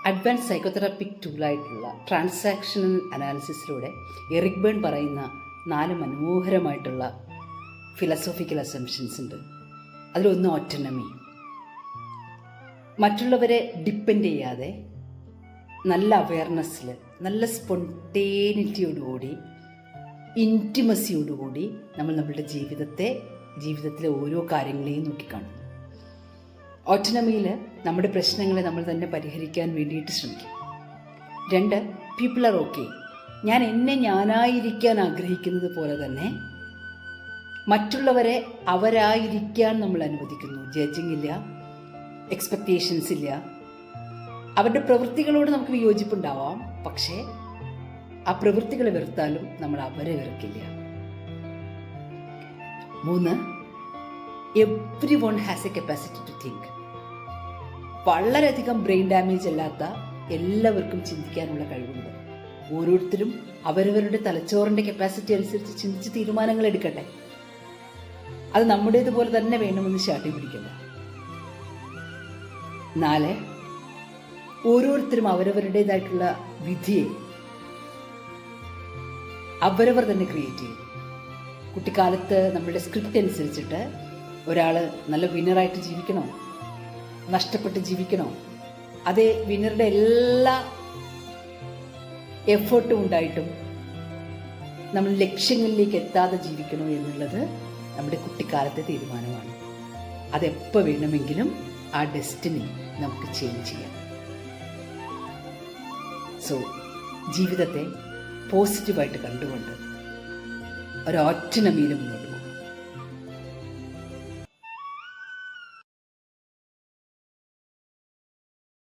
Advance സൈക്കോതെറാപ്പിക് ടൂളായിട്ടുള്ള transactional അനാലിസിസിലൂടെ Eric burn പറയുന്ന 4 മനോഹരമായിട്ടുള്ള philosophical assumptions ഉണ്ട്. അതിലൊന്ന് ഓട്ടോണമി. മറ്റുള്ളവരെ ഡിപ്പെൻഡ് ചെയ്യാതെ നല്ല അവയർനെസ്സിൽ, നല്ല സ്പോണ്ടേനിറ്റിയോടുകൂടി, ഇൻറ്റിമസിയോടുകൂടി നമ്മൾ നമ്മളുടെ ജീവിതത്തിലെ ഓരോ കാര്യങ്ങളെയും നോക്കിക്കാണും. ഓട്ടോണമിയിൽ നമ്മുടെ പ്രശ്നങ്ങളെ നമ്മൾ തന്നെ പരിഹരിക്കാൻ വേണ്ടിയിട്ട് ശ്രമിക്കും. 2, പീപ്പിൾ ആർ ഓക്കെ. ഞാനായിരിക്കാൻ ആഗ്രഹിക്കുന്നത് പോലെ തന്നെ മറ്റുള്ളവരെ അവരായിരിക്കാൻ നമ്മൾ അനുവദിക്കുന്നു. ജഡ്ജിങ് ഇല്ല, എക്സ്പെക്റ്റേഷൻസ് ഇല്ല. അവരുടെ പ്രവൃത്തികളോട് നമുക്ക് വിയോജിപ്പുണ്ടാവാം, പക്ഷേ ആ പ്രവൃത്തികളെ വെറുത്താലും നമ്മൾ അവരെ വെറുക്കില്ല. 3, every one has a capacity to think. വളരെയധികം ബ്രെയിൻ ഡാമേജ് അല്ലാത്ത എല്ലാവർക്കും ചിന്തിക്കാനുള്ള കഴിവുണ്ട്. ഓരോരുത്തരും അവരവരുടെ തലച്ചോറിൻ്റെ കപ്പാസിറ്റി അനുസരിച്ച് ചിന്തിച്ച് തീരുമാനങ്ങൾ എടുക്കട്ടെ. അത് നമ്മുടേതുപോലെ തന്നെ വേണമെന്ന് ശാഠ്യം പിടിക്കണ്ട. 4, ഓരോരുത്തരും അവരവരുടേതായിട്ടുള്ള വിധിയെ അവരവർ തന്നെ ക്രിയേറ്റ് ചെയ്യും. കുട്ടിക്കാലത്ത് നമ്മളുടെ സ്ക്രിപ്റ്റ് അനുസരിച്ചിട്ട് ഒരാൾ നല്ല വിന്നറായിട്ട് ജീവിക്കണോ, നഷ്ടപ്പെട്ട് ജീവിക്കണോ, അതേ വിന്നറുടെ എല്ലാ എഫേർട്ടും ഉണ്ടായിട്ടും നമ്മൾ ലക്ഷ്യങ്ങളിലേക്ക് എത്താതെ ജീവിക്കണോ എന്നുള്ളത് നമ്മുടെ കുട്ടിക്കാലത്തെ തീരുമാനമാണ്. അതെപ്പോൾ വേണമെങ്കിലും ആ ഡെസ്റ്റിനി നമുക്ക് ചേഞ്ച് ചെയ്യാം. സോ ജീവിതത്തെ പോസിറ്റീവായിട്ട് കണ്ടുകൊണ്ട് ഒരു ഓട്ടോണമിയിൽ മുന്നോട്ട്